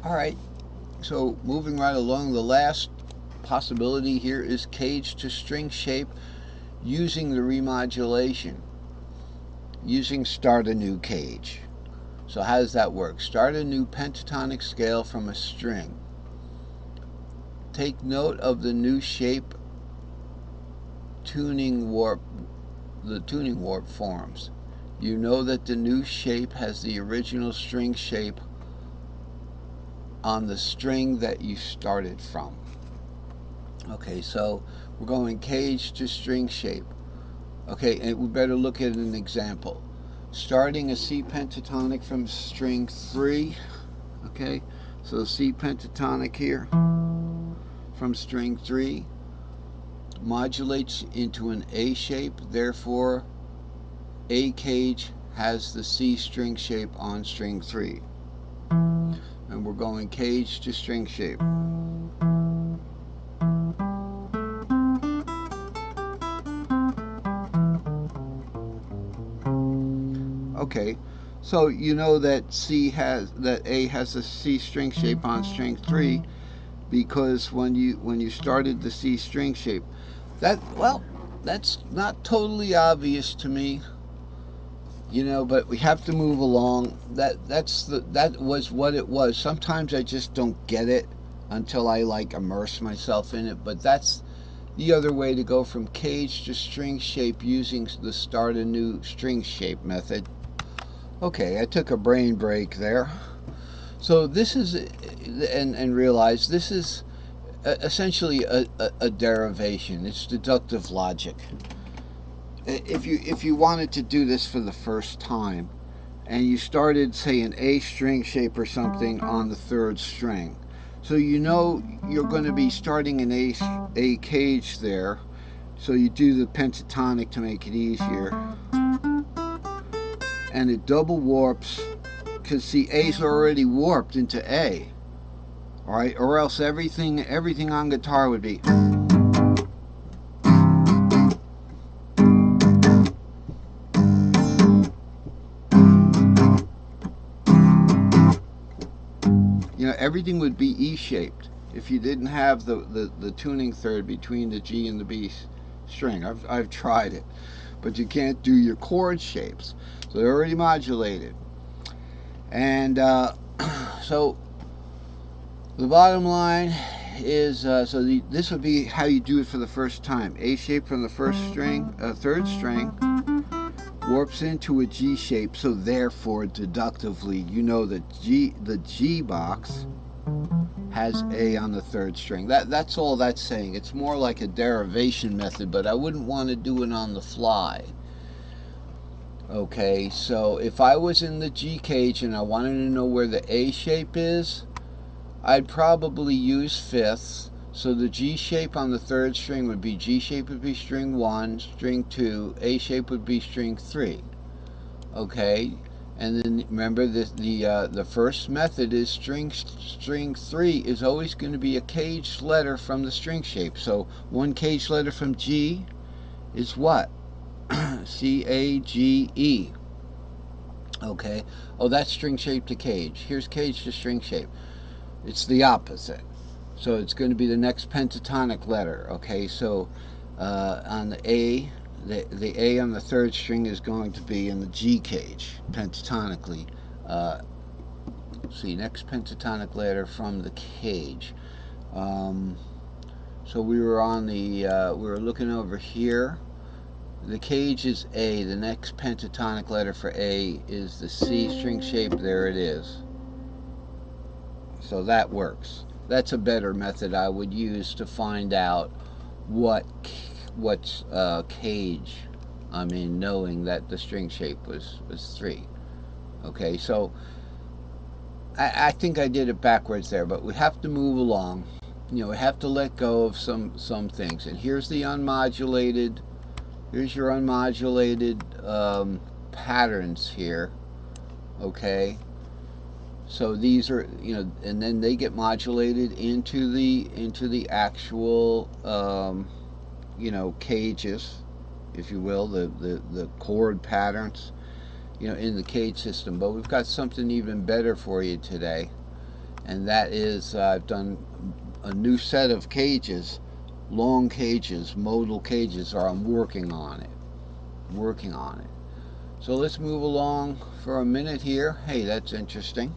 Alright, so moving right along, the last possibility here is cage to string shape using the remodulation, using start a new cage. So how does that work? Start a new pentatonic scale from a string. Take note of the new shape tuning warp, the tuning warp forms. You know that the new shape has the original string shape on the string that you started from. Okay, so we're going cage to string shape. Okay, and we better look at an example. Starting a C pentatonic from string 3. Okay, so C pentatonic here from string 3 modulates into an A shape, therefore A cage has the C string shape on string 3. And we're going cage to string shape. Okay, so you know that A has a C string shape on string 3 because when you started the C string shape, that's not totally obvious to me, but we have to move along. That was what it was. Sometimes I just don't get it until I immerse myself in it, but that's the other way to go from cage to string shape using the start a new string shape method. Okay, I took a brain break there. So this is, and realize this is essentially a derivation. It's deductive logic. If you wanted to do this for the first time, and you started, say, an A string shape or something on the 3rd string, so you know you're going to be starting an A cage there, so you do the pentatonic to make it easier, and it double warps, because see, A's already warped into A, all right, or else everything on guitar would be. Everything would be E-shaped if you didn't have the tuning third between the G and the B string. I've tried it, but you can't do your chord shapes, so they're already modulated. And so the bottom line is, this would be how you do it for the first time. A shape from the 1st string, 3rd string, warps into a G shape, so therefore deductively you know that the G box has A on the 3rd string. That's all that's saying. It's more like a derivation method, but I wouldn't want to do it on the fly. Okay, so if I was in the G cage and I wanted to know where the A shape is, I'd probably use fifths. So the G shape on the 3rd string would be, G shape would be string 1, string 2, A shape would be string 3. Okay, and then remember the first method is string 3 is always going to be a caged letter from the string shape. So one caged letter from G is what? C, A, G, E. Okay, oh, that's string shape to cage. Here's cage to string shape. It's the opposite. So it's going to be the next pentatonic letter. Okay, so on the A, the A on the 3rd string is going to be in the G cage pentatonically. See, next pentatonic letter from the cage. So we were on the, we were looking over here. The cage is A. The next pentatonic letter for A is the C string shape. There it is. So that works. That's a better method I would use to find out what's cage. I mean, knowing that the string shape was 3. Okay, so I think I did it backwards there, but we have to move along. We have to let go of some things. And here's the unmodulated. Here's your unmodulated patterns here. Okay. So these are, and then they get modulated into the actual, cages, if you will, the chord patterns, in the cage system. But we've got something even better for you today. and that is I've done a new set of cages, long cages, modal cages, or I'm working on it. So let's move along for a minute here. Hey, that's interesting.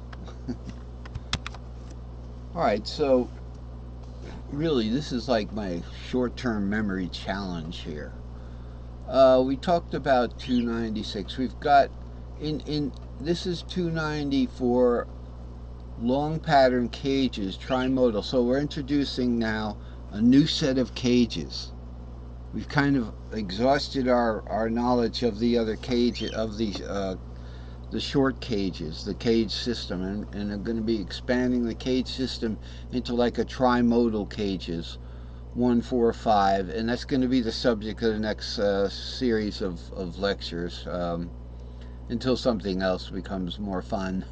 Alright, so really this is like my short-term memory challenge here. We talked about 296. We've got in this is 290 for long pattern cages, tri-modal. So we're introducing now a new set of cages. We've kind of exhausted our knowledge of the other cage, of the short cages, the cage system, and I'm going to be expanding the cage system into like a tri-modal cages, 1, 4, 5, and that's going to be the subject of the next series of lectures, until something else becomes more fun.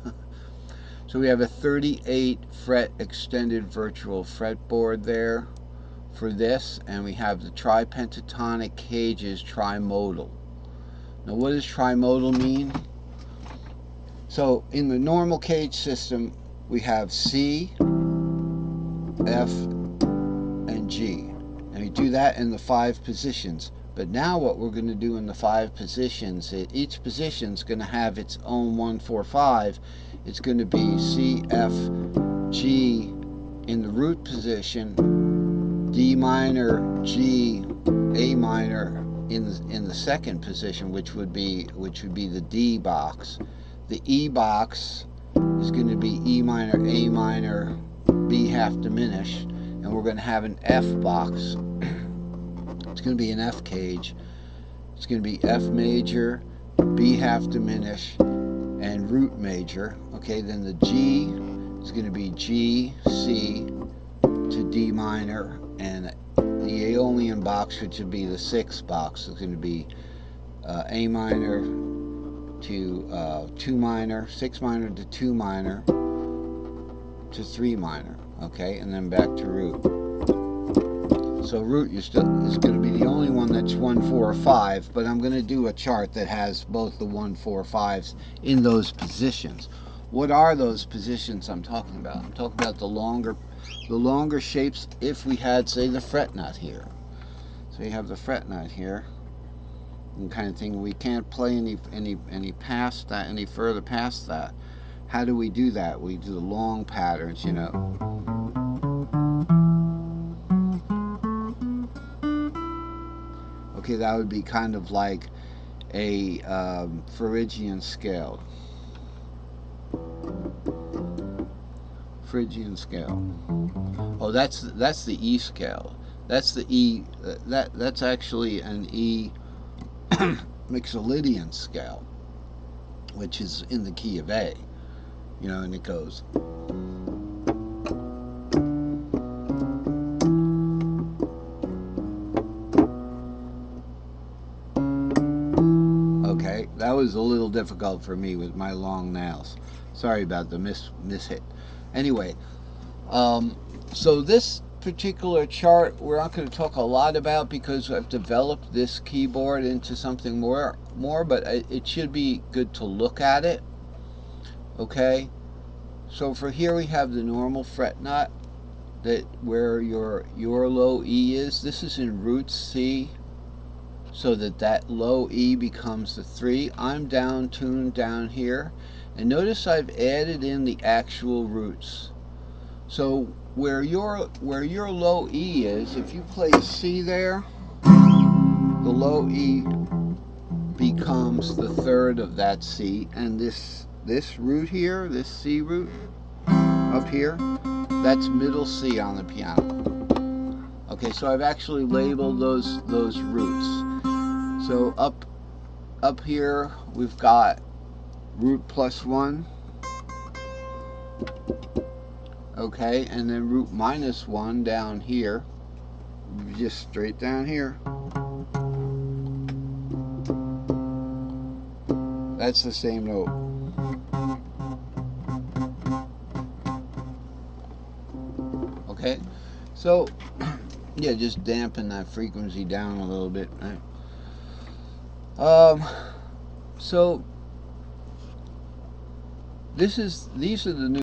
So we have a 38 fret extended virtual fretboard there for this, and we have the Diatonic Caged Tri-Modal. Now what does tri-modal mean? So in the normal cage system we have C, F, and G, and we do that in the 5 positions. But now what we're going to do in the 5 positions, each position is going to have its own 1, 4, 5. It's going to be C, F, G in the root position, D minor, G, A minor in the second position, which would be the D box. The E box is going to be E minor, A minor, B half diminished, and we're going to have an F box. It's going to be an F cage. It's going to be F major, B half diminished, and root major. Okay, then the G is going to be G, C to D minor, and the Aeolian box, which would be the 6th box, is going to be A minor to 2 minor, 6 minor to 2 minor to 3 minor. Okay, and then back to root. So root is going to be the only one that's 1, 4, 5, but I'm going to do a chart that has both the 1, 4, 5s in those positions. What are those positions I'm talking about? I'm talking about the longer shapes if we had, say, the fret nut here. So you have the fret nut here, and kind of thing. We can't play any past that, any further past that. How do we do that? We do the long patterns, you know. Okay, that would be kind of like a Phrygian scale. Phrygian scale. Oh, that's the E scale. That's the E. That's actually an E Mixolydian scale, which is in the key of A. You know, and it goes. Okay, that was a little difficult for me with my long nails. Sorry about the mishit. Anyway, so this particular chart we're not going to talk a lot about because I've developed this keyboard into something more, but it should be good to look at it. Okay, so for here we have the normal fret nut, that where your low E is. This is in root C, so that low E becomes the 3. I'm tuned down here, and notice I've added in the actual roots. So where your low E is, if you play C there, the low E becomes the 3rd of that C, and this root here, this C root up here, that's middle C on the piano. Okay, so I've actually labeled those roots. So up here we've got root +1. Okay, and then root -1 down here, just straight down here. That's the same note. Okay, so yeah, just dampen that frequency down a little bit, right? So these are the new